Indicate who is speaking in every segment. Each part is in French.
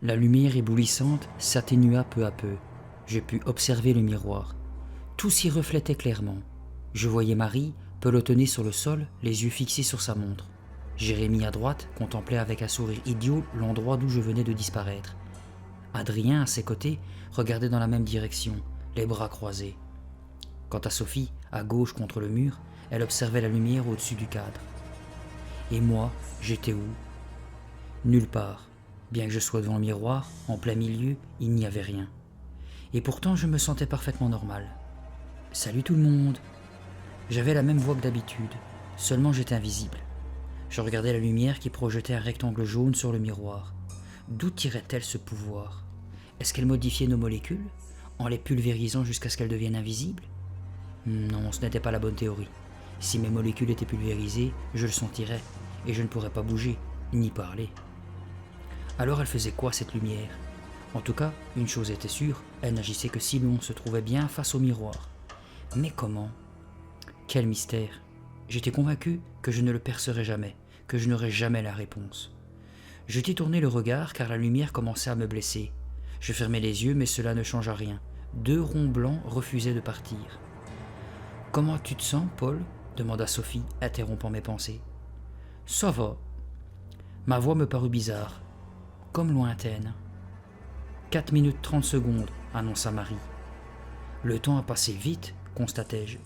Speaker 1: La lumière éblouissante s'atténua peu à peu. Je pus observer le miroir. Tout s'y reflétait clairement. Je voyais Marie, pelotonnée sur le sol, les yeux fixés sur sa montre. Jérémie à droite contemplait avec un sourire idiot l'endroit d'où je venais de disparaître. Adrien, à ses côtés, regardait dans la même direction, les bras croisés. Quant à Sophie, à gauche contre le mur, elle observait la lumière au-dessus du cadre. Et moi, j'étais où? Nulle part. Bien que je sois devant le miroir, en plein milieu, il n'y avait rien. Et pourtant, je me sentais parfaitement normal. « Salut tout le monde !» J'avais la même voix que d'habitude, seulement j'étais invisible. Je regardais la lumière qui projetait un rectangle jaune sur le miroir. D'où tirait-elle ce pouvoir? Est-ce qu'elle modifiait nos molécules, en les pulvérisant jusqu'à ce qu'elles deviennent invisibles? Non, ce n'était pas la bonne théorie. Si mes molécules étaient pulvérisées, je le sentirais, et je ne pourrais pas bouger, ni parler. Alors elle faisait quoi cette lumière? En tout cas, une chose était sûre, elle n'agissait que si l'on se trouvait bien face au miroir. Mais comment? Quel mystère! J'étais convaincu que je ne le percerais jamais, que je n'aurais jamais la réponse. Je détournai le regard car la lumière commençait à me blesser. Je fermai les yeux mais cela ne changea rien. 2 ronds blancs refusaient de partir. « Comment tu te sens, Paul ?» demanda Sophie, interrompant mes pensées. « Ça va. » Ma voix me parut bizarre, comme lointaine. 4 minutes 30 secondes, annonça Marie. Le temps a passé vite, constatai-je.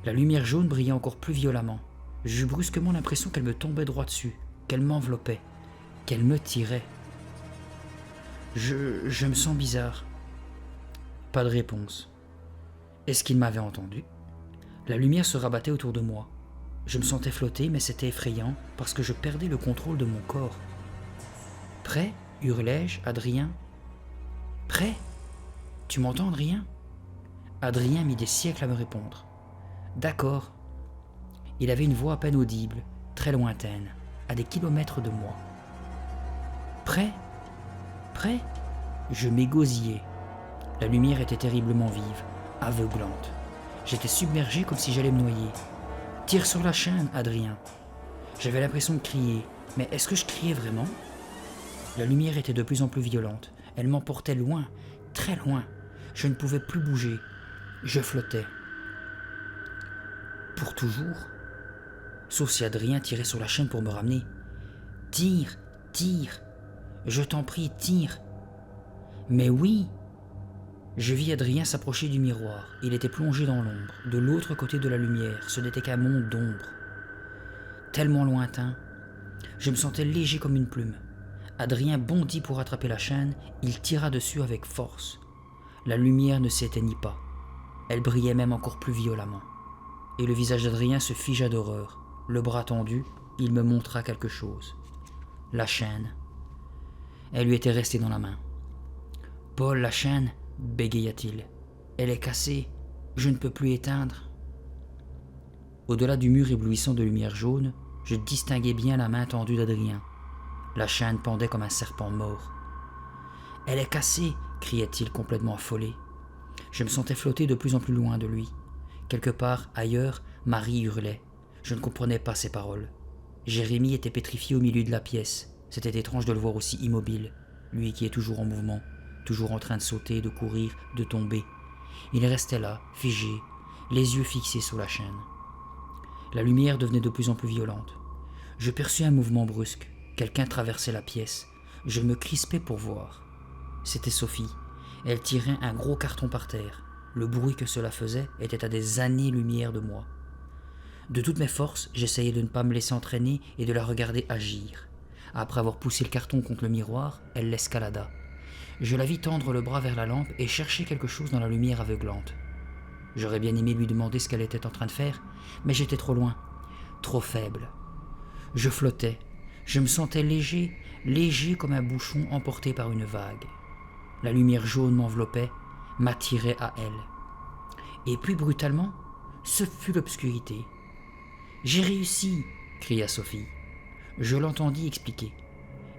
Speaker 1: La lumière jaune brillait encore plus violemment. J'eus brusquement l'impression qu'elle me tombait droit dessus, qu'elle m'enveloppait, qu'elle me tirait. Je me sens bizarre. Pas de réponse. Est-ce qu'il m'avait entendu? La lumière se rabattait autour de moi. Je me sentais flotter, mais c'était effrayant parce que je perdais le contrôle de mon corps. « Prêt ?» hurlai-je, Adrien. « Prêt? Tu m'entends, Adrien ?» Adrien mit des siècles à me répondre. « D'accord. » Il avait une voix à peine audible, très lointaine, à des kilomètres de moi. « Prêt? Prêt ?» Je m'égosillais. La lumière était terriblement vive, aveuglante. J'étais submergé comme si j'allais me noyer. « Tire sur la chaîne, Adrien !» J'avais l'impression de crier, mais est-ce que je criais vraiment? La lumière était de plus en plus violente. Elle m'emportait loin, très loin. Je ne pouvais plus bouger. Je flottais. Pour toujours? Sauf si Adrien tirait sur la chaîne pour me ramener. « Tire, tire! Je t'en prie, tire !» Mais oui! Je vis Adrien s'approcher du miroir. Il était plongé dans l'ombre, de l'autre côté de la lumière. Ce n'était qu'un monde d'ombre. Tellement lointain. Je me sentais léger comme une plume. Adrien bondit pour attraper la chaîne. Il tira dessus avec force. La lumière ne s'éteignit pas. Elle brillait même encore plus violemment. Et le visage d'Adrien se figea d'horreur. Le bras tendu, il me montra quelque chose. La chaîne. Elle lui était restée dans la main. « Paul, la chaîne !» bégaya-t-il. « Elle est cassée. Je ne peux plus éteindre. » Au-delà du mur éblouissant de lumière jaune, je distinguais bien la main tendue d'Adrien. La chaîne pendait comme un serpent mort. « Elle est cassée !» criait-il complètement affolé. Je me sentais flotter de plus en plus loin de lui. Quelque part, ailleurs, Marie hurlait. Je ne comprenais pas ses paroles. Jérémie était pétrifié au milieu de la pièce. C'était étrange de le voir aussi immobile, lui qui est toujours en mouvement, toujours en train de sauter, de courir, de tomber. Il restait là, figé, les yeux fixés sur la chaîne. La lumière devenait de plus en plus violente. Je perçus un mouvement brusque. Quelqu'un traversait la pièce. Je me crispais pour voir. C'était Sophie. Elle tirait un gros carton par terre. Le bruit que cela faisait était à des années-lumière de moi. De toutes mes forces, j'essayais de ne pas me laisser entraîner et de la regarder agir. Après avoir poussé le carton contre le miroir, elle l'escalada. Je la vis tendre le bras vers la lampe et chercher quelque chose dans la lumière aveuglante. J'aurais bien aimé lui demander ce qu'elle était en train de faire, mais j'étais trop loin, trop faible. Je flottais, je me sentais léger, léger comme un bouchon emporté par une vague. La lumière jaune m'enveloppait, m'attirait à elle. Et puis brutalement, ce fut l'obscurité. « J'ai réussi !» cria Sophie. Je l'entendis expliquer.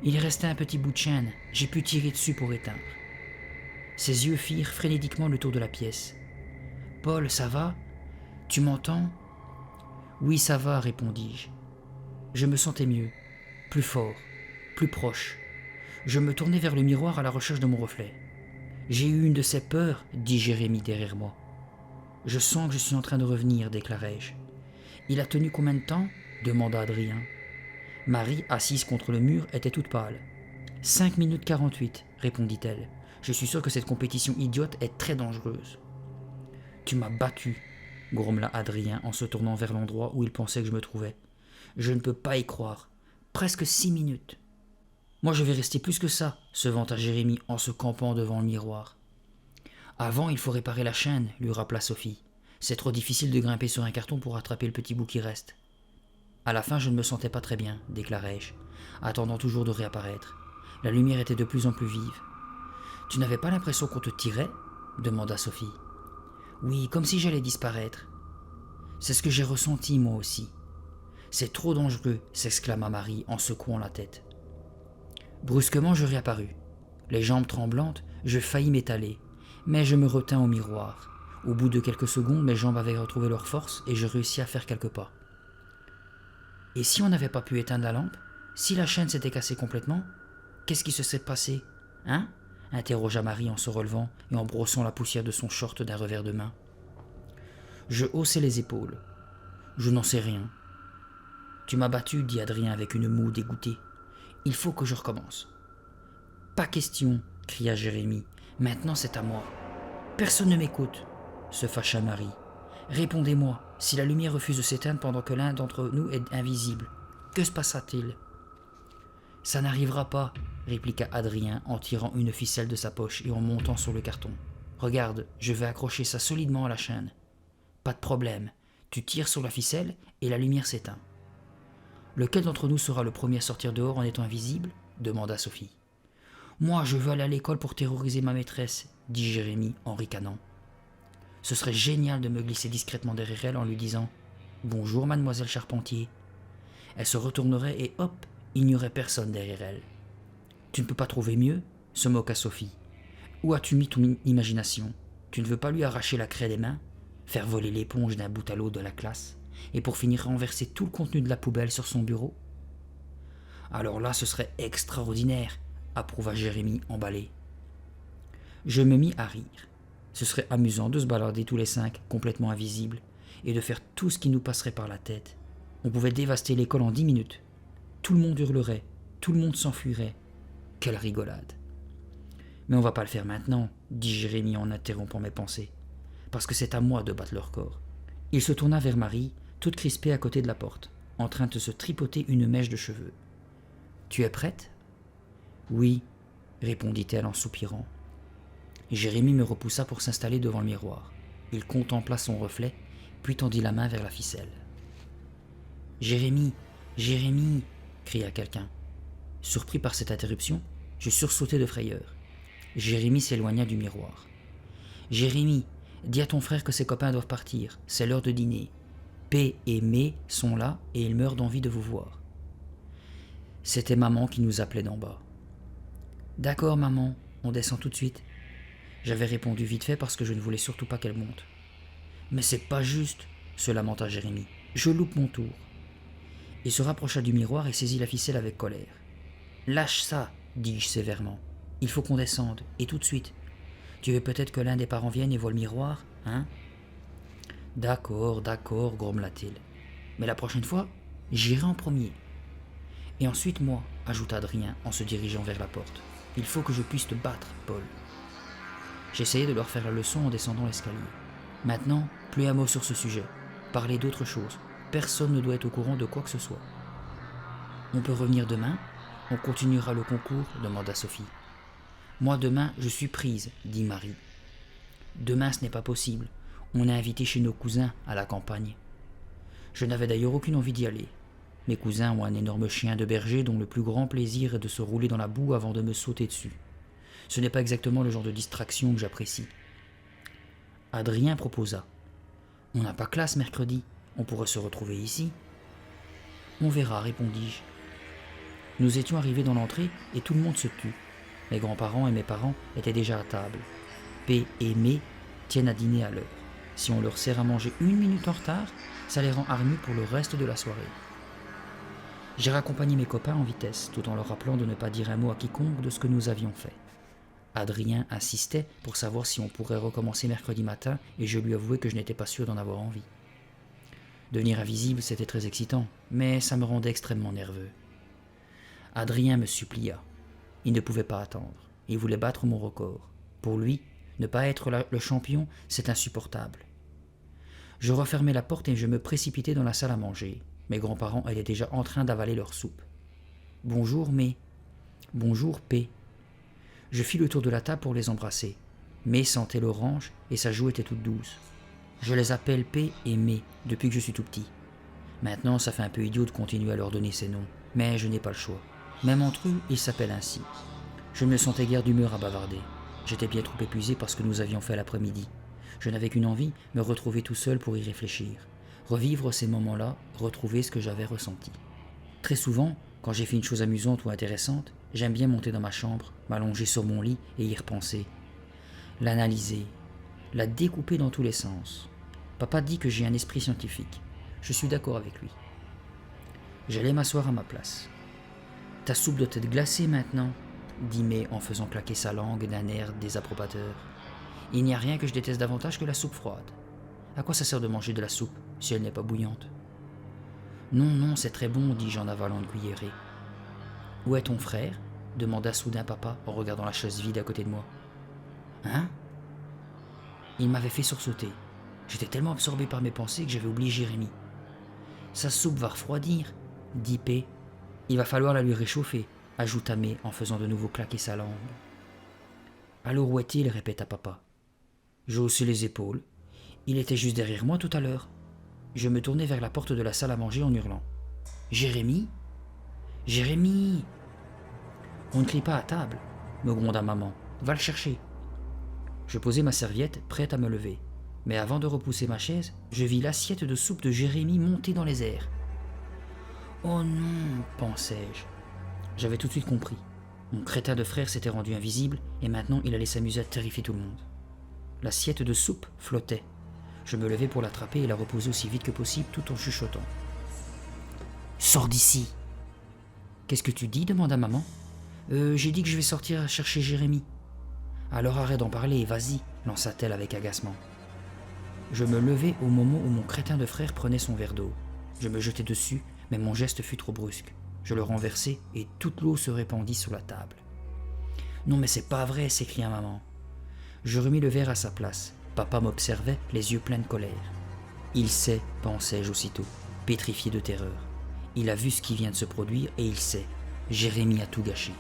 Speaker 1: Il restait un petit bout de chaîne, j'ai pu tirer dessus pour éteindre. Ses yeux firent frénétiquement le tour de la pièce. « Paul, ça va? Tu m'entends ?»« Oui, ça va, répondis-je. Je me sentais mieux, plus fort, plus proche. Je me tournai vers le miroir à la recherche de mon reflet. J'ai eu une de ces peurs, dit Jérémie derrière moi. Je sens que je suis en train de revenir, déclarai-je. Il a tenu combien de temps demanda Adrien. Marie, assise contre le mur, était toute pâle. 5 minutes 48, répondit-elle. Je suis sûr que cette compétition idiote est très dangereuse. Tu m'as battu, grommela Adrien en se tournant vers l'endroit où il pensait que je me trouvais. Je ne peux pas y croire. Presque 6 minutes. Moi je vais rester plus que ça, se vanta Jérémie en se campant devant le miroir. Avant, il faut réparer la chaîne, lui rappela Sophie. C'est trop difficile de grimper sur un carton pour attraper le petit bout qui reste. À la fin, je ne me sentais pas très bien, déclarai-je, attendant toujours de réapparaître. La lumière était de plus en plus vive. Tu n'avais pas l'impression qu'on te tirait demanda Sophie. Oui, comme si j'allais disparaître. C'est ce que j'ai ressenti moi aussi. C'est trop dangereux, s'exclama Marie en secouant la tête. Brusquement, je réapparus. Les jambes tremblantes, je faillis m'étaler, mais je me retins au miroir. Au bout de quelques secondes, mes jambes avaient retrouvé leur force et je réussis à faire quelques pas. Et si on n'avait pas pu éteindre la lampe? Si la chaîne s'était cassée complètement? Qu'est-ce qui se serait passé? Hein? Interrogea Marie en se relevant et en brossant la poussière de son short d'un revers de main. Je haussai les épaules. Je n'en sais rien. Tu m'as battu, dit Adrien avec une moue dégoûtée. Il faut que je recommence. Pas question, cria Jérémie. Maintenant c'est à moi. Personne ne m'écoute, se fâcha Marie. Répondez-moi, si la lumière refuse de s'éteindre pendant que l'un d'entre nous est invisible, que se passera-t-il? Ça n'arrivera pas, répliqua Adrien en tirant une ficelle de sa poche et en montant sur le carton. Regarde, je vais accrocher ça solidement à la chaîne. Pas de problème, tu tires sur la ficelle et la lumière s'éteint. Lequel d'entre nous sera le premier à sortir dehors en étant invisible? Demanda Sophie. Moi, je veux aller à l'école pour terroriser ma maîtresse, dit Jérémie en ricanant. Ce serait génial de me glisser discrètement derrière elle en lui disant « Bonjour, mademoiselle Charpentier ». Elle se retournerait et hop, il n'y aurait personne derrière elle. Tu ne peux pas trouver mieux? Se moqua Sophie. Où as-tu mis ton imagination? Tu ne veux pas lui arracher la craie des mains? Faire voler l'éponge d'un bout à l'autre de la classe? Et pour finir renverser tout le contenu de la poubelle sur son bureau? Alors là, ce serait extraordinaire, approuva Jérémie emballé. Je me mis à rire. Ce serait amusant de se balader tous les 5, complètement invisibles, et de faire tout ce qui nous passerait par la tête. On pouvait dévaster l'école en 10 minutes. Tout le monde hurlerait, tout le monde s'enfuirait. Quelle rigolade. Mais on va pas le faire maintenant, dit Jérémie en interrompant mes pensées, parce que c'est à moi de battre leur corps. Il se tourna vers Marie, toute crispée à côté de la porte, en train de se tripoter une mèche de cheveux. « Tu es prête ?»« Oui, » répondit-elle en soupirant. Jérémie me repoussa pour s'installer devant le miroir. Il contempla son reflet, puis tendit la main vers la ficelle. « Jérémie, Jérémie !» cria quelqu'un. Surpris par cette interruption, je sursautai de frayeur. Jérémie s'éloigna du miroir. « Jérémie, dis à ton frère que ses copains doivent partir, c'est l'heure de dîner. P et Mé sont là et ils meurent d'envie de vous voir. » C'était maman qui nous appelait d'en bas. « D'accord maman, on descend tout de suite. » J'avais répondu vite fait parce que je ne voulais surtout pas qu'elle monte. « Mais c'est pas juste, » se lamenta Jérémie. « Je loupe mon tour. » Il se rapprocha du miroir et saisit la ficelle avec colère. « Lâche ça, dis-je sévèrement. Il faut qu'on descende, et tout de suite. Tu veux peut-être que l'un des parents vienne et voie le miroir, hein ?»« D'accord, d'accord, grommela-t-il. Mais la prochaine fois, j'irai en premier. » « Et ensuite moi, ajouta Adrien en se dirigeant vers la porte. Il faut que je puisse te battre, Paul. » J'essayais de leur faire la leçon en descendant l'escalier. Maintenant, plus un mot sur ce sujet. Parlez d'autre chose. Personne ne doit être au courant de quoi que ce soit. On peut revenir demain? On continuera le concours? Demanda Sophie. Moi demain, je suis prise, dit Marie. Demain, ce n'est pas possible. On est invité chez nos cousins à la campagne. Je n'avais d'ailleurs aucune envie d'y aller. Mes cousins ont un énorme chien de berger dont le plus grand plaisir est de se rouler dans la boue avant de me sauter dessus. Ce n'est pas exactement le genre de distraction que j'apprécie. Adrien proposa. On n'a pas classe mercredi, on pourrait se retrouver ici. On verra, répondis-je. Nous étions arrivés dans l'entrée et tout le monde se tut. Mes grands-parents et mes parents étaient déjà à table. P et Mé tiennent à dîner à l'heure. Si on leur sert à manger 1 minute en retard, ça les rend hargneux pour le reste de la soirée. J'ai raccompagné mes copains en vitesse, tout en leur rappelant de ne pas dire un mot à quiconque de ce que nous avions fait. Adrien insistait pour savoir si on pourrait recommencer mercredi matin, et je lui avouai que je n'étais pas sûr d'en avoir envie. Devenir invisible, c'était très excitant, mais ça me rendait extrêmement nerveux. Adrien me supplia. Il ne pouvait pas attendre. Il voulait battre mon record. Pour lui, ne pas être le champion, c'est insupportable. Je refermai la porte et je me précipitai dans la salle à manger. Mes grands-parents étaient déjà en train d'avaler leur soupe. « Bonjour, May. »« Bonjour, P. » Je fis le tour de la table pour les embrasser. May sentait l'orange et sa joue était toute douce. Je les appelle P et May depuis que je suis tout petit. Maintenant, ça fait un peu idiot de continuer à leur donner ces noms, mais je n'ai pas le choix. Même entre eux, ils s'appellent ainsi. Je ne me sentais guère d'humeur à bavarder. J'étais bien trop épuisé par ce que nous avions fait l'après-midi. Je n'avais qu'une envie, me retrouver tout seul pour y réfléchir. Revivre ces moments-là, retrouver ce que j'avais ressenti. Très souvent, quand j'ai fait une chose amusante ou intéressante, j'aime bien monter dans ma chambre, m'allonger sur mon lit et y repenser. L'analyser, la découper dans tous les sens. Papa dit que j'ai un esprit scientifique. Je suis d'accord avec lui. J'allais m'asseoir à ma place. « Ta soupe doit être glacée maintenant », dit May en faisant claquer sa langue d'un air désapprobateur. « Il n'y a rien que je déteste davantage que la soupe froide. À quoi ça sert de manger de la soupe si elle n'est pas bouillante ?»« Non, non, c'est très bon, dis-je en avalant une cuillerée. »« Où est ton frère ?» demanda soudain papa en regardant la chaise vide à côté de moi. « Hein ?» Il m'avait fait sursauter. J'étais tellement absorbé par mes pensées que j'avais oublié Jérémie. « Sa soupe va refroidir, » dit P. « Il va falloir la lui réchauffer, » ajouta May en faisant de nouveau claquer sa langue. « Alors où est-il » répéta papa. Je haussai les épaules. Il était juste derrière moi tout à l'heure. Je me tournai vers la porte de la salle à manger en hurlant. « Jérémie ? Jérémie !»« On ne crie pas à table, » me gronda maman. « Va le chercher. » Je posai ma serviette, prête à me lever. Mais avant de repousser ma chaise, je vis l'assiette de soupe de Jérémie monter dans les airs. « Oh non !» pensai-je. J'avais tout de suite compris. Mon crétin de frère s'était rendu invisible et maintenant il allait s'amuser à terrifier tout le monde. L'assiette de soupe flottait. Je me levai pour l'attraper et la reposer aussi vite que possible tout en chuchotant. « Sors d'ici !»« Qu'est-ce que tu dis ?» demanda maman. « J'ai dit que je vais sortir chercher Jérémie. »« Alors arrête d'en parler et vas-y !» lança-t-elle avec agacement. Je me levai au moment où mon crétin de frère prenait son verre d'eau. Je me jetai dessus, mais mon geste fut trop brusque. Je le renversai et toute l'eau se répandit sur la table. « Non mais c'est pas vrai !» s'écria maman. Je remis le verre à sa place. Papa m'observait, les yeux pleins de colère. Il sait, pensai-je aussitôt, pétrifié de terreur. Il a vu ce qui vient de se produire et il sait. Jérémie a tout gâché.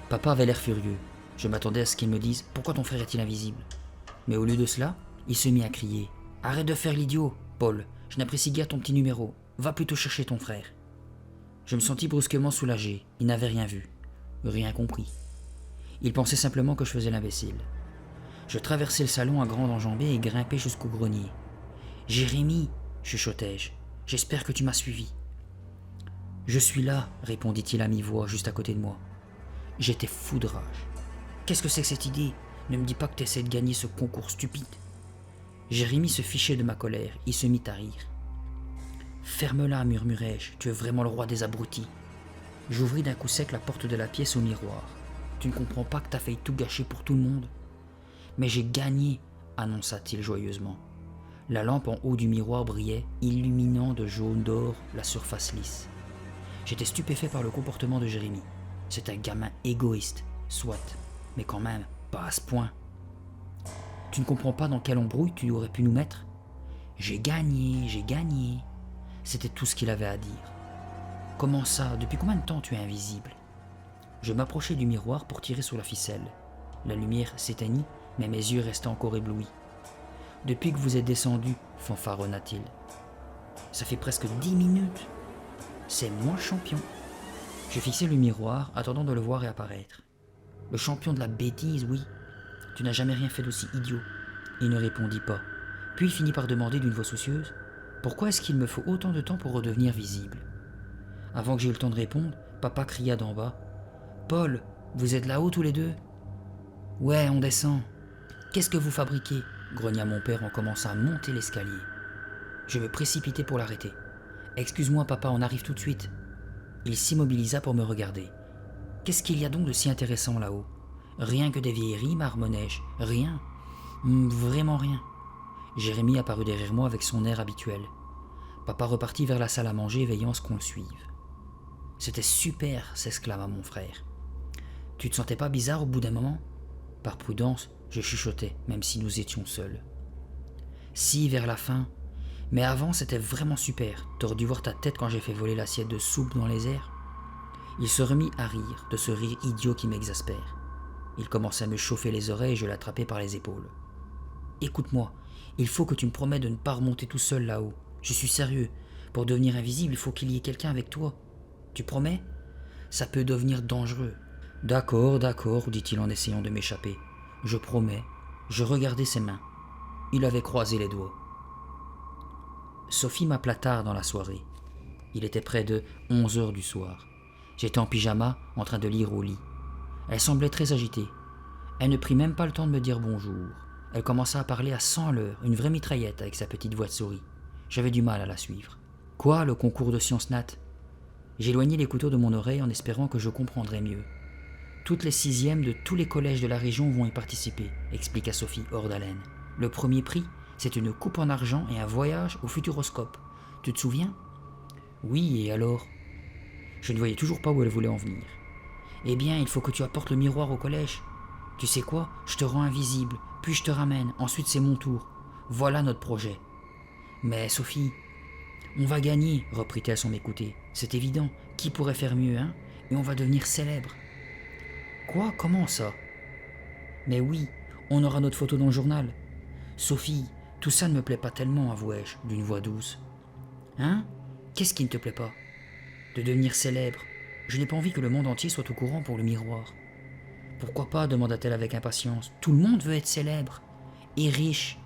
Speaker 1: Papa avait l'air furieux. Je m'attendais à ce qu'il me dise « Pourquoi ton frère est-il invisible ?» Mais au lieu de cela, il se mit à crier « Arrête de faire l'idiot, Paul, je n'apprécie guère ton petit numéro. Va plutôt chercher ton frère. » Je me sentis brusquement soulagé. Il n'avait rien vu, rien compris. Il pensait simplement que je faisais l'imbécile. Je traversai le salon à grandes enjambées et grimpai jusqu'au grenier. « Jérémie !» chuchotai-je. « J'espère que tu m'as suivi. »« Je suis là !» répondit-il à mi-voix juste à côté de moi. J'étais fou de rage. « Qu'est-ce que c'est que cette idée ? Ne me dis pas que tu essaies de gagner ce concours stupide. » Jérémie se fichait de ma colère. Il se mit à rire. « Ferme-la, murmurai-je. Tu es vraiment le roi des abrutis. » J'ouvris d'un coup sec la porte de la pièce au miroir. « Tu ne comprends pas que t'as failli tout gâcher pour tout le monde ? » « Mais j'ai gagné !» annonça-t-il joyeusement. La lampe en haut du miroir brillait, illuminant de jaune d'or la surface lisse. J'étais stupéfait par le comportement de Jérémie. C'est un gamin égoïste, soit, mais quand même, pas à ce point. « Tu ne comprends pas dans quelle embrouille tu aurais pu nous mettre ? » J'ai gagné, j'ai gagné. C'était tout ce qu'il avait à dire. « Comment ça ? Depuis combien de temps tu es invisible ?» Je m'approchai du miroir pour tirer sur la ficelle. La lumière s'éteignit, mais mes yeux restaient encore éblouis. « Depuis que vous êtes descendu, fanfaronna-t-il. Ça fait presque 10 minutes. C'est moi le champion. » Je fixai le miroir, attendant de le voir réapparaître. « Le champion de la bêtise, oui. Tu n'as jamais rien fait d'aussi idiot. » Il ne répondit pas. Puis il finit par demander d'une voix soucieuse « Pourquoi est-ce qu'il me faut autant de temps pour redevenir visible ?» Avant que j'aie eu le temps de répondre, papa cria d'en bas « Paul, vous êtes là-haut tous les deux ?»« Ouais, on descend. »« Qu'est-ce que vous fabriquez ?» grogna mon père en commençant à monter l'escalier. Je me précipitai pour l'arrêter. « Excuse-moi papa, on arrive tout de suite. » Il s'immobilisa pour me regarder. Qu'est-ce qu'il y a donc de si intéressant là-haut? Rien que des vieilleries, marmonnai-je. Rien. Vraiment rien. Jérémie apparut derrière moi avec son air habituel. Papa repartit vers la salle à manger, veillant à ce qu'on le suive. « C'était super !» s'exclama mon frère. « Tu te sentais pas bizarre au bout d'un moment ?» Par prudence, je chuchotais, même si nous étions seuls. « Si, vers la fin. Mais avant, c'était vraiment super. T'aurais dû voir ta tête quand j'ai fait voler l'assiette de soupe dans les airs. » Il se remit à rire, de ce rire idiot qui m'exaspère. Il commençait à me chauffer les oreilles et je l'attrapai par les épaules. « Écoute-moi, il faut que tu me promets de ne pas remonter tout seul là-haut. Je suis sérieux. Pour devenir invisible, il faut qu'il y ait quelqu'un avec toi. Tu promets? Ça peut devenir dangereux. »« D'accord, dit-il en essayant de m'échapper. Je promets. » Je regardais ses mains. Il avait croisé les doigts. Sophie m'appela tard dans la soirée. Il était près de 11h du soir. J'étais en pyjama, en train de lire au lit. Elle semblait très agitée. Elle ne prit même pas le temps de me dire bonjour. Elle commença à parler à 100 à l'heure, une vraie mitraillette avec sa petite voix de souris. J'avais du mal à la suivre. « Quoi, le concours de sciences nat ?» J'éloignai les couteaux de mon oreille en espérant que je comprendrais mieux. « Toutes les sixièmes de tous les collèges de la région vont y participer, » expliqua Sophie hors d'haleine. « Le premier prix, c'est une coupe en argent et un voyage au Futuroscope. Tu te souviens ?»« Oui, et alors ?» Je ne voyais toujours pas où elle voulait en venir. « Eh bien, il faut que tu apportes le miroir au collège. Tu sais quoi, je te rends invisible, puis je te ramène, ensuite c'est mon tour. Voilà notre projet. » « Mais Sophie, on va gagner, reprit-elle sans m'écouter. C'est évident, qui pourrait faire mieux, hein? Et on va devenir célèbre. »« Quoi? Comment ça? »« Mais oui, on aura notre photo dans le journal. »« Sophie, tout ça ne me plaît pas tellement, avouai-je, d'une voix douce. »« Hein? Qu'est-ce qui ne te plaît pas? »« De devenir célèbre. Je n'ai pas envie que le monde entier soit au courant pour le miroir. »« Pourquoi pas? Demanda-t-elle avec impatience. Tout le monde veut être célèbre. Et riche. »«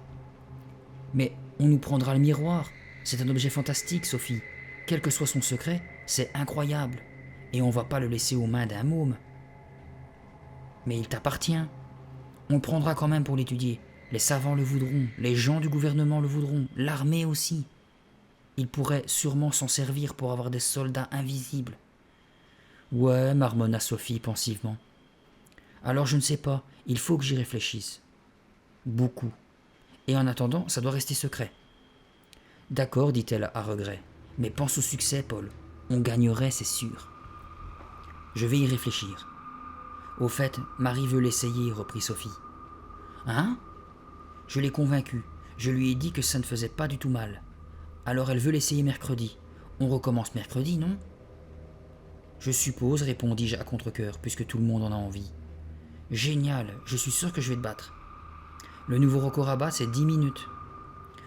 Speaker 1: Mais on nous prendra le miroir. C'est un objet fantastique, Sophie. Quel que soit son secret, c'est incroyable. Et on va pas le laisser aux mains d'un môme. »« Mais il t'appartient. On le prendra quand même pour l'étudier. Les savants le voudront, les gens du gouvernement le voudront, l'armée aussi. Ils pourraient sûrement s'en servir pour avoir des soldats invisibles. »« Ouais, marmonna Sophie pensivement. « Alors je ne sais pas, il faut que j'y réfléchisse. »« Beaucoup. Et en attendant, ça doit rester secret. »« D'accord, dit-elle à regret. Mais pense au succès, Paul. On gagnerait, c'est sûr. »« Je vais y réfléchir. »« Au fait, Marie veut l'essayer, reprit Sophie. »« Hein ? » ?»« Je l'ai convaincue. Je lui ai dit que ça ne faisait pas du tout mal. Alors elle veut l'essayer mercredi. On recommence mercredi, non ? » ?»« Je suppose, répondis-je à contre-cœur, puisque tout le monde en a envie. »« Génial, je suis sûr que je vais te battre. Le nouveau record à battre, c'est 10 minutes. »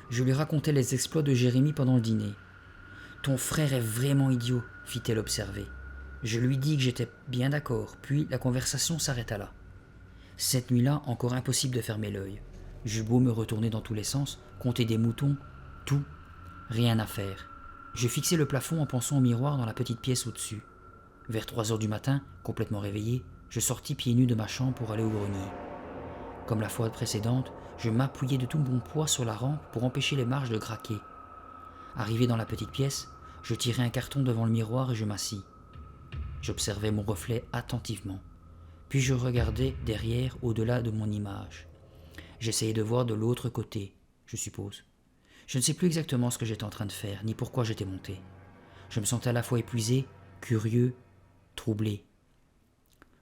Speaker 1: Je lui racontai les exploits de Jérémie pendant le dîner. « Ton frère est vraiment idiot, fit-elle observer. Je lui dis que j'étais bien d'accord, puis la conversation s'arrêta là. Cette nuit-là, encore impossible de fermer l'œil. J'eus beau me retourner dans tous les sens, compter des moutons, tout, rien à faire. Je fixai le plafond en pensant au miroir dans la petite pièce au-dessus. Vers 3h du matin, complètement réveillé, je sortis pieds nus de ma chambre pour aller au grenier. Comme la fois précédente, je m'appuyai de tout mon poids sur la rampe pour empêcher les marches de craquer. Arrivé dans la petite pièce, je tirai un carton devant le miroir et je m'assis. J'observais mon reflet attentivement. Puis je regardais derrière, au-delà de mon image. J'essayais de voir de l'autre côté, je suppose. Je ne sais plus exactement ce que j'étais en train de faire, ni pourquoi j'étais monté. Je me sentais à la fois épuisé, curieux, troublé.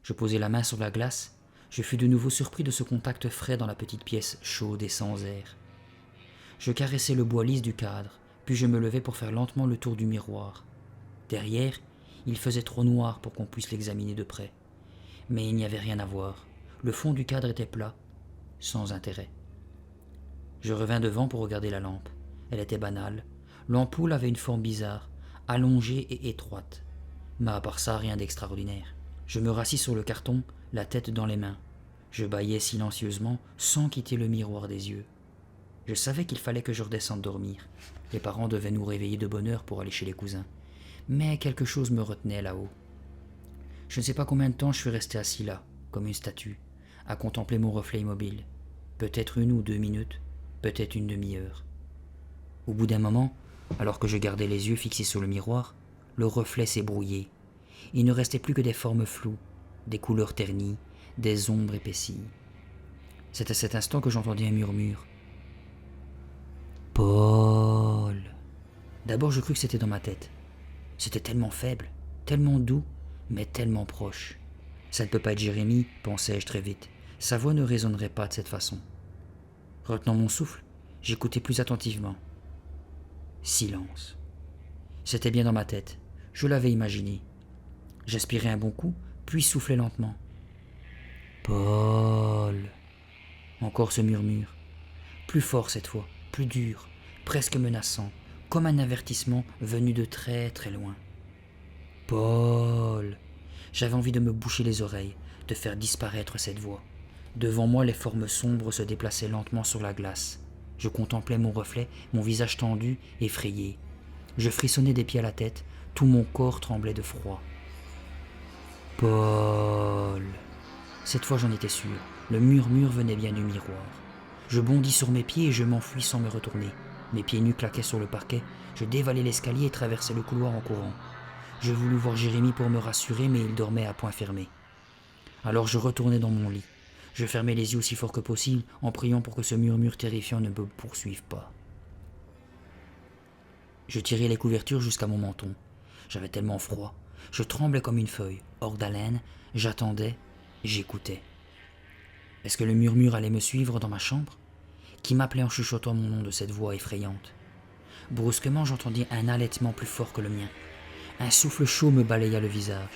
Speaker 1: Je posai la main sur la glace. Je fus de nouveau surpris de ce contact frais dans la petite pièce chaude et sans air. Je caressai le bois lisse du cadre, puis je me levai pour faire lentement le tour du miroir. Derrière, il faisait trop noir pour qu'on puisse l'examiner de près. Mais il n'y avait rien à voir. Le fond du cadre était plat, sans intérêt. Je revins devant pour regarder la lampe. Elle était banale. L'ampoule avait une forme bizarre, allongée et étroite. Mais à part ça, rien d'extraordinaire. Je me rassis sur le carton, la tête dans les mains. Je bâillais silencieusement, sans quitter le miroir des yeux. Je savais qu'il fallait que je redescende dormir. Les parents devaient nous réveiller de bonne heure pour aller chez les cousins. Mais quelque chose me retenait là-haut. Je ne sais pas combien de temps je suis resté assis là, comme une statue, à contempler mon reflet immobile. Peut-être 1 ou 2 minutes, peut-être une demi-heure. Au bout d'un moment, alors que je gardais les yeux fixés sur le miroir, le reflet s'est brouillé, Il ne restait plus que des formes floues, des couleurs ternies, des ombres épaissies. C'est à cet instant que j'entendis un murmure. « Paul !» D'abord je crus que c'était dans ma tête. C'était tellement faible, tellement doux, mais tellement proche. Ça ne peut pas être Jérémie, pensai-je très vite. Sa voix ne résonnerait pas de cette façon. Retenant mon souffle, j'écoutai plus attentivement. Silence. C'était bien dans ma tête. Je l'avais imaginé. J'aspirai un bon coup, puis soufflai lentement. « Paul !» Encore ce murmure. Plus fort cette fois, plus dur, presque menaçant, comme un avertissement venu de très très loin. « Paul !» J'avais envie de me boucher les oreilles, de faire disparaître cette voix. Devant moi, les formes sombres se déplaçaient lentement sur la glace. Je contemplais mon reflet, mon visage tendu, effrayé. Je frissonnais des pieds à la tête, tout mon corps tremblait de froid. « Paul !» Cette fois j'en étais sûr, le murmure venait bien du miroir. Je bondis sur mes pieds et je m'enfuis sans me retourner. Mes pieds nus claquaient sur le parquet, je dévalai l'escalier et traversai le couloir en courant. Je voulus voir Jérémie pour me rassurer, mais il dormait à poing fermé. Alors je retournai dans mon lit. Je fermai les yeux aussi fort que possible, en priant pour que ce murmure terrifiant ne me poursuive pas. Je tirai les couvertures jusqu'à mon menton. J'avais tellement froid. Je tremblais comme une feuille, hors d'haleine. J'attendais, j'écoutais. Est-ce que le murmure allait me suivre dans ma chambre? Qui m'appelait en chuchotant mon nom de cette voix effrayante? Brusquement, j'entendis un halètement plus fort que le mien. Un souffle chaud me balaya le visage.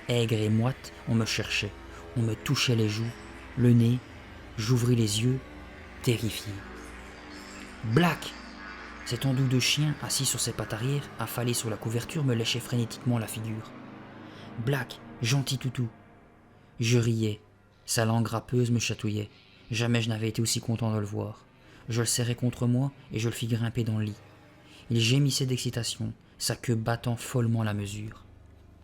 Speaker 1: Aigre et moite, on me cherchait. On me touchait les joues, le nez. J'ouvris les yeux, terrifié. Black! Cet andouille de chien, assis sur ses pattes arrière, affalé sur la couverture, me léchait frénétiquement la figure. Black, gentil toutou. Je riais. Sa langue râpeuse me chatouillait. Jamais je n'avais été aussi content de le voir. Je le serrai contre moi et je le fis grimper dans le lit. Il gémissait d'excitation, sa queue battant follement la mesure.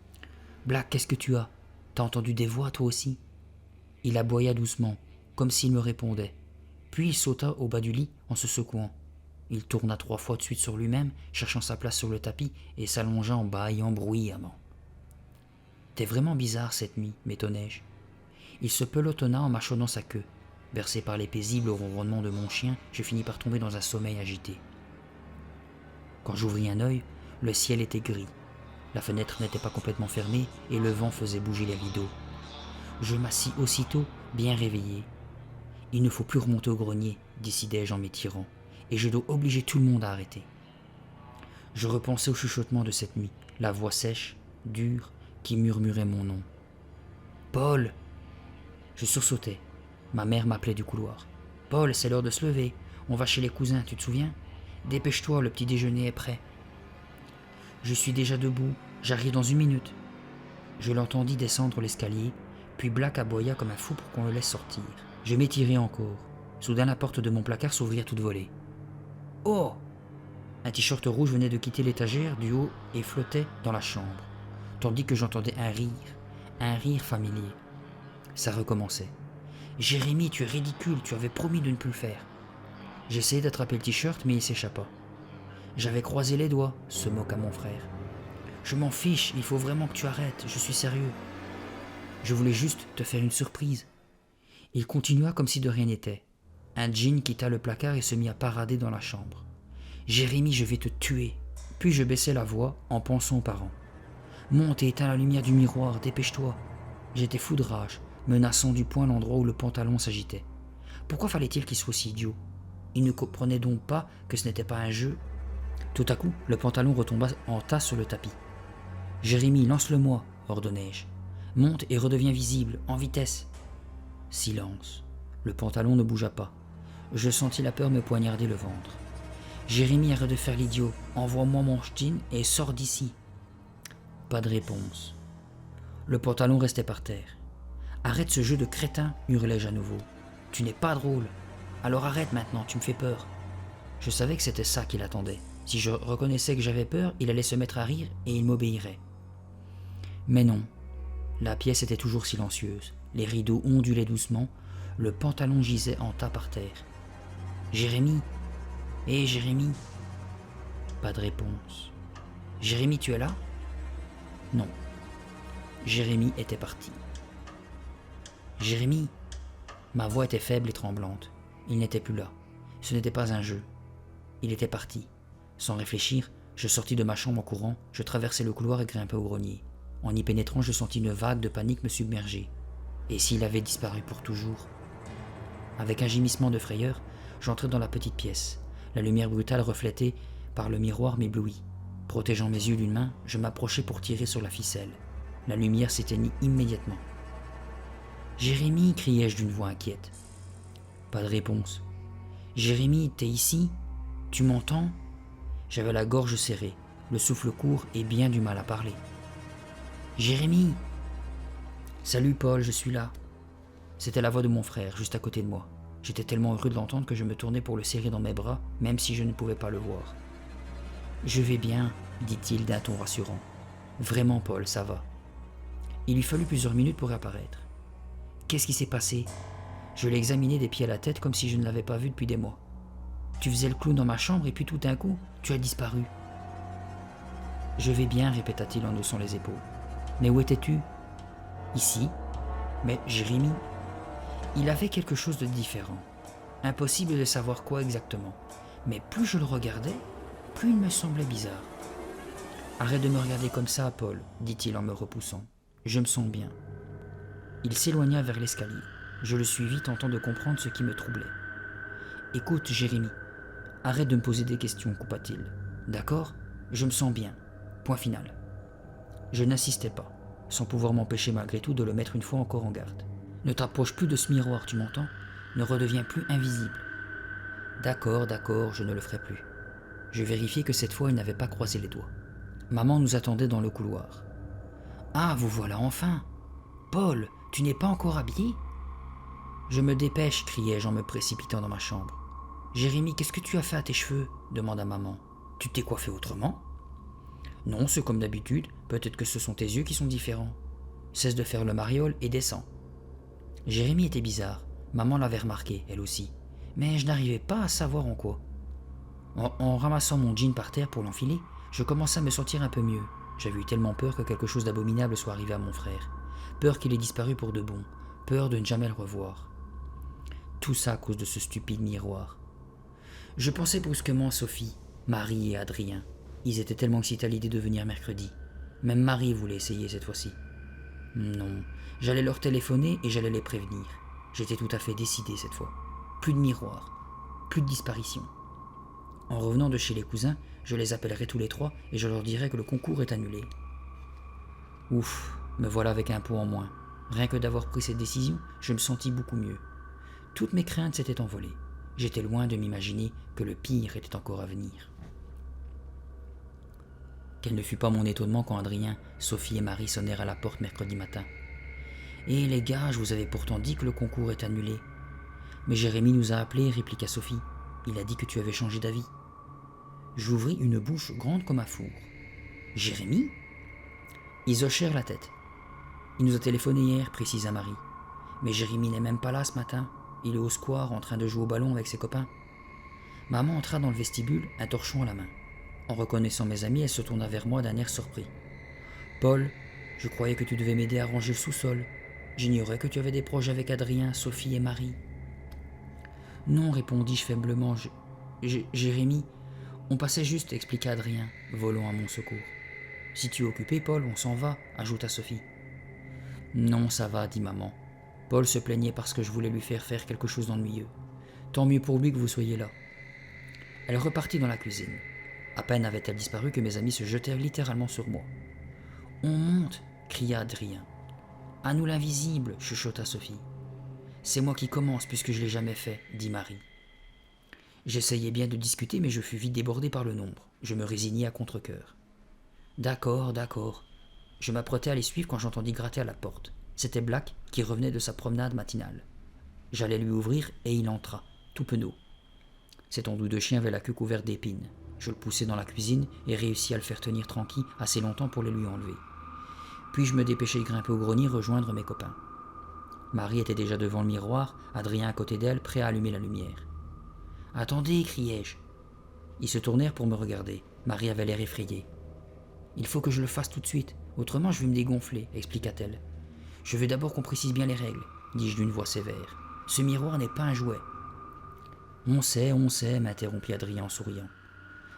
Speaker 1: « Black, qu'est-ce que tu as? T'as entendu des voix, toi aussi ?» Il aboya doucement, comme s'il me répondait. Puis il sauta au bas du lit en se secouant. Il tourna 3 fois de suite sur lui-même, cherchant sa place sur le tapis et s'allongea en bâillant bruyamment. « T'es vraiment bizarre cette nuit, m'étonnai-je. » Il se pelotonna en mâchonnant sa queue. Bercé par les paisibles ronronnements de mon chien, je finis par tomber dans un sommeil agité. Quand j'ouvris un œil, le ciel était gris. La fenêtre n'était pas complètement fermée et le vent faisait bouger les rideaux. Je m'assis aussitôt, bien réveillé. Il ne faut plus remonter au grenier, décidai-je en m'étirant, et je dois obliger tout le monde à arrêter. Je repensais au chuchotement de cette nuit, la voix sèche, dure, qui murmurait mon nom. « Paul !» Je sursautais. Ma mère m'appelait du couloir. « Paul, c'est l'heure de se lever. On va chez les cousins, tu te souviens? Dépêche-toi, le petit déjeuner est prêt. » Je suis déjà debout, j'arrive dans 1 minute. Je l'entendis descendre l'escalier, puis Black aboya comme un fou pour qu'on le laisse sortir. Je m'étirai encore. Soudain, la porte de mon placard s'ouvrit à toute volée. « Oh !» Un t-shirt rouge venait de quitter l'étagère du haut et flottait dans la chambre, tandis que j'entendais un rire familier. Ça recommençait. « Jérémie, tu es ridicule, tu avais promis de ne plus le faire. » J'essayai d'attraper le t-shirt, mais il s'échappa. J'avais croisé les doigts, se moqua mon frère. « Je m'en fiche, il faut vraiment que tu arrêtes, je suis sérieux. Je voulais juste te faire une surprise. » Il continua comme si de rien n'était. Un djinn quitta le placard et se mit à parader dans la chambre. « Jérémie, je vais te tuer. » Puis je baissai la voix en pensant aux parents. « Monte et éteins la lumière du miroir, dépêche-toi. » J'étais fou de rage, menaçant du poing l'endroit où le pantalon s'agitait. Pourquoi fallait-il qu'il soit si idiot? Il ne comprenait donc pas que ce n'était pas un jeu. Tout à coup, le pantalon retomba en tas sur le tapis. « Jérémie, lance-le-moi, » ordonnai-je. « Monte et redeviens visible, en vitesse. » Silence. Le pantalon ne bougea pas. Je sentis la peur me poignarder le ventre. « Jérémie, arrête de faire l'idiot. Envoie-moi mon jean et sors d'ici. » Pas de réponse. Le pantalon restait par terre. « Arrête ce jeu de crétin, hurlai-je à nouveau. Tu n'es pas drôle. Alors arrête maintenant, tu me fais peur. » Je savais que c'était ça qu'il attendait. Si je reconnaissais que j'avais peur, il allait se mettre à rire et il m'obéirait. Mais non. La pièce était toujours silencieuse. Les rideaux ondulaient doucement. Le pantalon gisait en tas par terre. « Jérémie! Hé, Jérémie !» Pas de réponse. « Jérémie, tu es là ?» Non. Jérémie était parti. Jérémie. Ma voix était faible et tremblante. Il n'était plus là. Ce n'était pas un jeu. Il était parti. Sans réfléchir, je sortis de ma chambre en courant, je traversai le couloir et grimpai au grenier. En y pénétrant, je sentis une vague de panique me submerger. Et s'il avait disparu pour toujours? Avec un gémissement de frayeur, j'entrai dans la petite pièce. La lumière brutale reflétée par le miroir m'éblouit. Protégeant mes yeux d'une main, je m'approchai pour tirer sur la ficelle. La lumière s'éteignit immédiatement. « Jérémie !» criai-je d'une voix inquiète. Pas de réponse. « Jérémie, t'es ici? Tu m'entends ?» J'avais la gorge serrée, le souffle court et bien du mal à parler. « Jérémie !»« Salut Paul, je suis là. » C'était la voix de mon frère, juste à côté de moi. J'étais tellement heureux de l'entendre que je me tournai pour le serrer dans mes bras, même si je ne pouvais pas le voir. « Je vais bien, » dit-il d'un ton rassurant. « Vraiment Paul, ça va. » Il lui fallut plusieurs minutes pour réapparaître. « Qu'est-ce qui s'est passé ?» Je l'ai examiné des pieds à la tête comme si je ne l'avais pas vu depuis des mois. « Tu faisais le clown dans ma chambre et puis tout d'un coup, tu as disparu. »« Je vais bien, » répéta-t-il en haussant les épaules. « Mais où étais-tu ?»« Ici. » « Mais Jérémie, il avait quelque chose de différent. Impossible de savoir quoi exactement. Mais plus je le regardais, plus il me semblait bizarre. « Arrête de me regarder comme ça, Paul, » dit-il en me repoussant. « Je me sens bien. » Il s'éloigna vers l'escalier. Je le suivis, tentant de comprendre ce qui me troublait. « Écoute, Jérémie, arrête de me poser des questions, » coupa-t-il. « D'accord ? Je me sens bien. Point final. » Je n'insistais pas, sans pouvoir m'empêcher malgré tout de le mettre une fois encore en garde. « Ne t'approche plus de ce miroir, tu m'entends ? Ne redeviens plus invisible. »« D'accord, je ne le ferai plus. » Je vérifiai que cette fois il n'avait pas croisé les doigts. Maman nous attendait dans le couloir. « Ah, vous voilà enfin ! Paul, tu n'es pas encore habillé ?» « Je me dépêche, » criai-je en me précipitant dans ma chambre. « Jérémie, qu'est-ce que tu as fait à tes cheveux ?» demanda maman. « Tu t'es coiffé autrement ?»« Non, c'est comme d'habitude, peut-être que ce sont tes yeux qui sont différents. Cesse de faire le mariole et descends. » Jérémie était bizarre, maman l'avait remarqué, elle aussi, mais je n'arrivais pas à savoir en quoi. En ramassant mon jean par terre pour l'enfiler, je commençais à me sentir un peu mieux. J'avais eu tellement peur que quelque chose d'abominable soit arrivé à mon frère. Peur qu'il ait disparu pour de bon, peur de ne jamais le revoir. Tout ça à cause de ce stupide miroir. Je pensais brusquement à Sophie, Marie et Adrien. Ils étaient tellement excités à l'idée de venir mercredi. Même Marie voulait essayer cette fois-ci. Non, j'allais leur téléphoner et j'allais les prévenir. J'étais tout à fait décidé cette fois. Plus de miroir, plus de disparition. En revenant de chez les cousins, je les appellerai tous les trois et je leur dirai que le concours est annulé. Ouf, me voilà avec un pot en moins. Rien que d'avoir pris cette décision, je me sentis beaucoup mieux. Toutes mes craintes s'étaient envolées. J'étais loin de m'imaginer que le pire était encore à venir. Quel ne fut pas mon étonnement quand Adrien, Sophie et Marie sonnèrent à la porte mercredi matin. « Eh les gars, je vous avais pourtant dit que le concours est annulé. »« Mais Jérémie nous a appelés, » répliqua Sophie. « Il a dit que tu avais changé d'avis. » J'ouvris une bouche grande comme un four. « Jérémie ?» Ils hochèrent la tête. « Il nous a téléphoné hier, » précisa Marie. « Mais Jérémie n'est même pas là ce matin. Il est au square en train de jouer au ballon avec ses copains. » Maman entra dans le vestibule, un torchon à la main. En reconnaissant mes amis, elle se tourna vers moi d'un air surpris. « Paul, je croyais que tu devais m'aider à ranger le sous-sol. J'ignorais que tu avais des projets avec Adrien, Sophie et Marie. »« Non, répondis-je faiblement. Jérémie, on passait juste, expliqua Adrien, volant à mon secours. »« Si tu es occupé, Paul, on s'en va, ajouta Sophie. »« Non, ça va, dit maman. Paul se plaignait parce que je voulais lui faire quelque chose d'ennuyeux. Tant mieux pour lui que vous soyez là. » Elle repartit dans la cuisine. À peine avait-elle disparu que mes amis se jetèrent littéralement sur moi. « On monte !» cria Adrien. « À nous l'invisible !» chuchota Sophie. « C'est moi qui commence puisque je ne l'ai jamais fait, » dit Marie. J'essayais bien de discuter, mais je fus vite débordé par le nombre. Je me résignai à contre-cœur. « D'accord. » Je m'apprêtais à les suivre quand j'entendis gratter à la porte. C'était Black qui revenait de sa promenade matinale. J'allais lui ouvrir et il entra, tout penaud. Cet andouille de chien avait la queue couverte d'épines. Je le poussai dans la cuisine et réussis à le faire tenir tranquille assez longtemps pour les lui enlever. Puis je me dépêchai de grimper au grenier rejoindre mes copains. Marie était déjà devant le miroir, Adrien à côté d'elle, prêt à allumer la lumière. « Attendez !» criai-je. Ils se tournèrent pour me regarder. Marie avait l'air effrayée. « Il faut que je le fasse tout de suite, autrement je vais me dégonfler, expliqua-t-elle. Je veux d'abord qu'on précise bien les règles, dis-je d'une voix sévère. Ce miroir n'est pas un jouet. On sait, m'interrompit Adrien en souriant.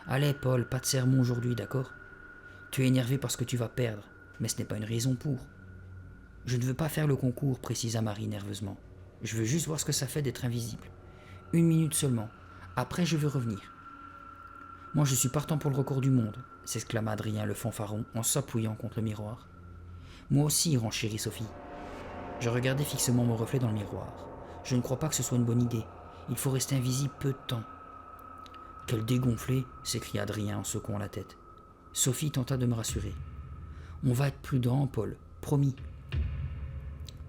Speaker 1: Allez, Paul, pas de sermon aujourd'hui, d'accord? Tu es énervé parce que tu vas perdre, mais ce n'est pas une raison pour. Je ne veux pas faire le concours, précisa Marie nerveusement. Je veux juste voir ce que ça fait d'être invisible. 1 minute seulement. Après, je veux revenir. Moi, je suis partant pour le record du monde, s'exclama Adrien le fanfaron en s'appuyant contre le miroir. Moi aussi, renchérit Sophie. Je regardais fixement mon reflet dans le miroir. Je ne crois pas que ce soit une bonne idée. Il faut rester invisible peu de temps. Quel dégonflé, s'écria Adrien en secouant la tête. Sophie tenta de me rassurer. On va être prudent, Paul, promis.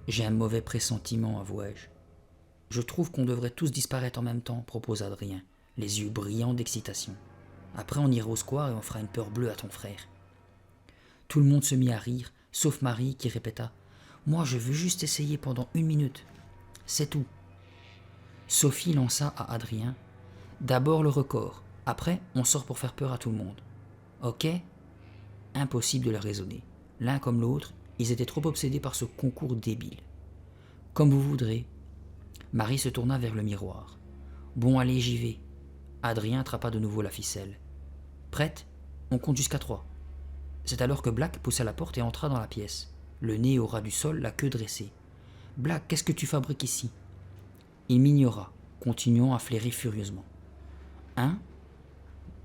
Speaker 1: J'ai un mauvais pressentiment, avouai-je. Je trouve qu'on devrait tous disparaître en même temps, proposa Adrien, les yeux brillants d'excitation. Après on ira au square et on fera une peur bleue à ton frère. Tout le monde se mit à rire, sauf Marie qui répéta « Moi je veux juste essayer pendant 1 minute. C'est tout. » Sophie lança à Adrien « D'abord le record, après on sort pour faire peur à tout le monde. Ok ?» Impossible de les raisonner. L'un comme l'autre, ils étaient trop obsédés par ce concours débile. « Comme vous voudrez. » Marie se tourna vers le miroir. « Bon, allez, j'y vais. » Adrien attrapa de nouveau la ficelle. « Prête ? On compte jusqu'à 3. » C'est alors que Black poussa la porte et entra dans la pièce, le nez au ras du sol, la queue dressée. « Black, qu'est-ce que tu fabriques ici ?» Il m'ignora, continuant à flairer furieusement. « 1,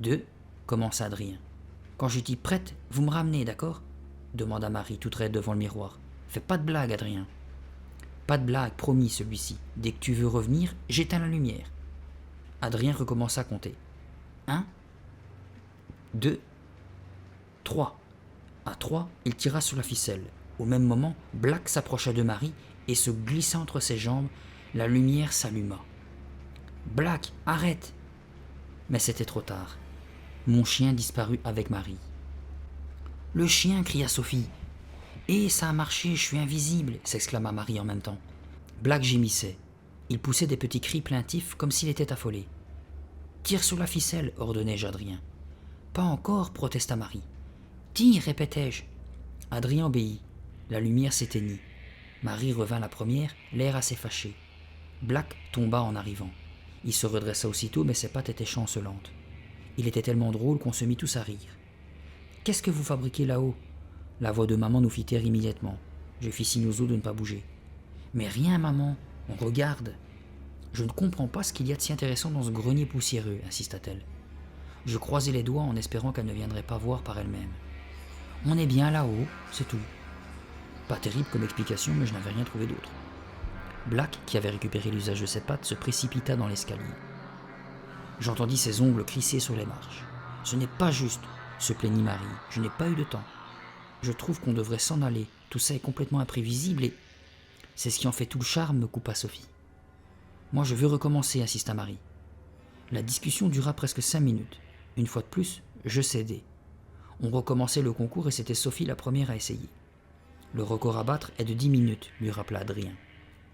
Speaker 1: 2, commença Adrien. « Quand je dis prête, vous me ramenez, d'accord ?» demanda Marie, toute raide devant le miroir. « Fais pas de blague, Adrien. » Pas de blague, promis celui-ci. Dès que tu veux revenir, j'éteins la lumière. Adrien recommença à compter. 1, 2, 3. À 3, il tira sur la ficelle. Au même moment, Black s'approcha de Marie et se glissa entre ses jambes. La lumière s'alluma. « Black, arrête !» Mais c'était trop tard. Mon chien disparut avec Marie. « Le chien !» cria Sophie. « Et ça a marché, je suis invisible !» s'exclama Marie en même temps. Black gémissait. Il poussait des petits cris plaintifs comme s'il était affolé. « Tire sur la ficelle !» ordonnai-je Adrien. « Pas encore !» protesta Marie. « Tire !» répétai-je. Adrien obéit. La lumière s'éteignit. Marie revint la première, l'air assez fâché. Black tomba en arrivant. Il se redressa aussitôt, mais ses pattes étaient chancelantes. Il était tellement drôle qu'on se mit tous à rire. « Qu'est-ce que vous fabriquez là-haut ?» La voix de maman nous fit taire immédiatement. Je fis signe aux os de ne pas bouger. « Mais rien, maman, on regarde. »« Je ne comprends pas ce qu'il y a de si intéressant dans ce grenier poussiéreux, » insista-t-elle. Je croisai les doigts en espérant qu'elle ne viendrait pas voir par elle-même. « On est bien là-haut, c'est tout. » Pas terrible comme explication, mais je n'avais rien trouvé d'autre. Black, qui avait récupéré l'usage de ses pattes, se précipita dans l'escalier. J'entendis ses ongles crisser sur les marches. « Ce n'est pas juste, » se plaignit Marie. « Je n'ai pas eu de temps. Je trouve qu'on devrait s'en aller. Tout ça est complètement imprévisible et... » « C'est ce qui en fait tout le charme, me coupa Sophie. « Moi, je veux recommencer, » insista Marie. La discussion dura presque 5 minutes. Une fois de plus, je cédai. On recommençait le concours et c'était Sophie la première à essayer. « Le record à battre est de 10 minutes, » lui rappela Adrien.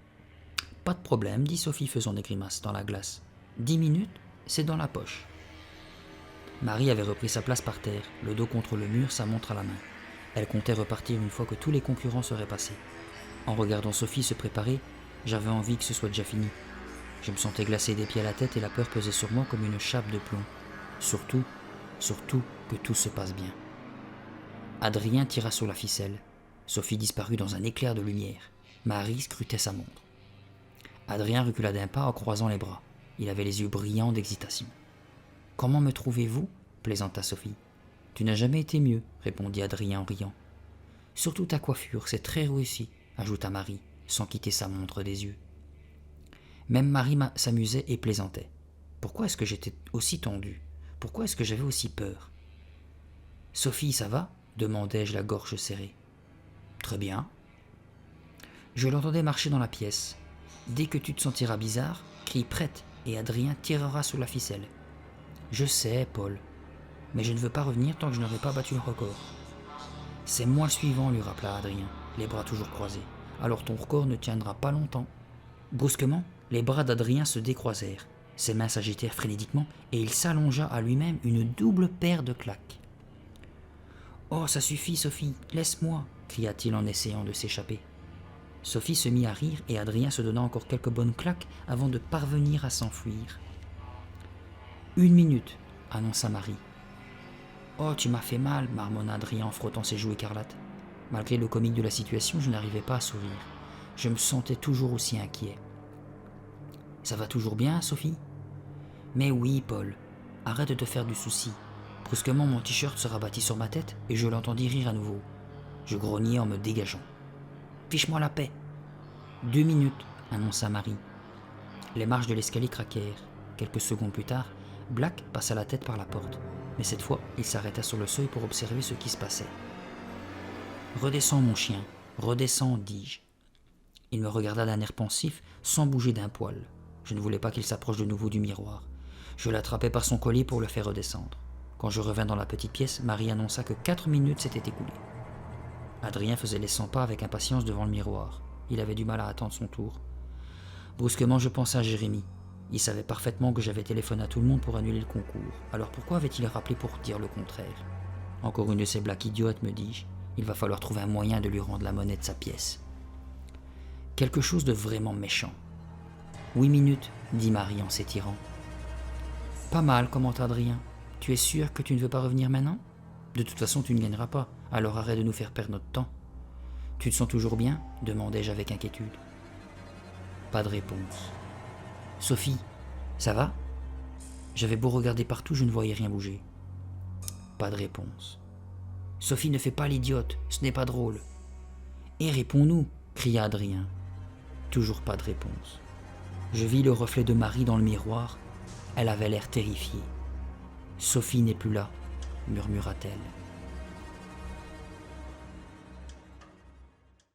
Speaker 1: « Pas de problème, » dit Sophie faisant des grimaces dans la glace. « 10 minutes, c'est dans la poche. » Marie avait repris sa place par terre, le dos contre le mur, sa montre à la main. Elle comptait repartir une fois que tous les concurrents seraient passés. En regardant Sophie se préparer, j'avais envie que ce soit déjà fini. Je me sentais glacé des pieds à la tête et la peur pesait sur moi comme une chape de plomb. Surtout que tout se passe bien. Adrien tira sur la ficelle. Sophie disparut dans un éclair de lumière. Marie scrutait sa montre. Adrien recula d'un pas en croisant les bras. Il avait les yeux brillants d'excitation. « Comment me trouvez-vous » plaisanta Sophie. « Tu n'as jamais été mieux » répondit Adrien en riant. « Surtout ta coiffure, c'est très réussi » ajouta Marie, sans quitter sa montre des yeux. Même Marie s'amusait et plaisantait. Pourquoi est-ce que j'étais aussi tendu ? Pourquoi est-ce que j'avais aussi peur ? « Sophie, ça va » demandai-je la gorge serrée. « Très bien. » Je l'entendais marcher dans la pièce. « Dès que tu te sentiras bizarre, crie prête et Adrien tirera sur la ficelle. »« Je sais, Paul, mais je ne veux pas revenir tant que je n'aurai pas battu le record. »« C'est moi le suivant, » lui rappela Adrien, les bras toujours croisés. « Alors ton record ne tiendra pas longtemps. » Brusquement, les bras d'Adrien se décroisèrent. Ses mains s'agitèrent frénétiquement et il s'allongea à lui-même une double paire de claques. Oh, ça suffit, Sophie, laisse-moi, cria-t-il en essayant de s'échapper. Sophie se mit à rire et Adrien se donna encore quelques bonnes claques avant de parvenir à s'enfuir. 1 minute, annonça Marie. Oh, tu m'as fait mal, marmonna Adrien en frottant ses joues écarlates. Malgré le comique de la situation, je n'arrivais pas à sourire. Je me sentais toujours aussi inquiet. Ça va toujours bien, Sophie ? Mais oui, Paul, arrête de te faire du souci. Brusquement, mon t-shirt se rabattit sur ma tête et je l'entendis rire à nouveau. Je grognai en me dégageant. Fiche-moi la paix. 2 minutes, annonça Marie. Les marches de l'escalier craquèrent. Quelques secondes plus tard, Black passa la tête par la porte, mais cette fois, il s'arrêta sur le seuil pour observer ce qui se passait. Redescends, mon chien, redescends, dis-je. Il me regarda d'un air pensif, sans bouger d'un poil. Je ne voulais pas qu'il s'approche de nouveau du miroir. Je l'attrapai par son collier pour le faire redescendre. Quand je revins dans la petite pièce, Marie annonça que 4 minutes s'étaient écoulées. Adrien faisait les 100 pas avec impatience devant le miroir. Il avait du mal à attendre son tour. Brusquement, je pensai à Jérémy. Il savait parfaitement que j'avais téléphoné à tout le monde pour annuler le concours. Alors pourquoi avait-il rappelé pour dire le contraire ? Encore une de ces blagues idiotes, me dis-je. Il va falloir trouver un moyen de lui rendre la monnaie de sa pièce. Quelque chose de vraiment méchant. 8 minutes, dit Marie en s'étirant. Pas mal, commenta Adrien. Tu es sûr que tu ne veux pas revenir maintenant ? De toute façon, tu ne gagneras pas, alors arrête de nous faire perdre notre temps. Tu te sens toujours bien ? Demandai-je avec inquiétude. Pas de réponse. Sophie, ça va ? J'avais beau regarder partout, je ne voyais rien bouger. Pas de réponse. Sophie, ne fais pas l'idiote, ce n'est pas drôle. Et réponds-nous, cria Adrien. Toujours pas de réponse. Je vis le reflet de Marie dans le miroir. Elle avait l'air terrifiée. Sophie n'est plus là, murmura-t-elle.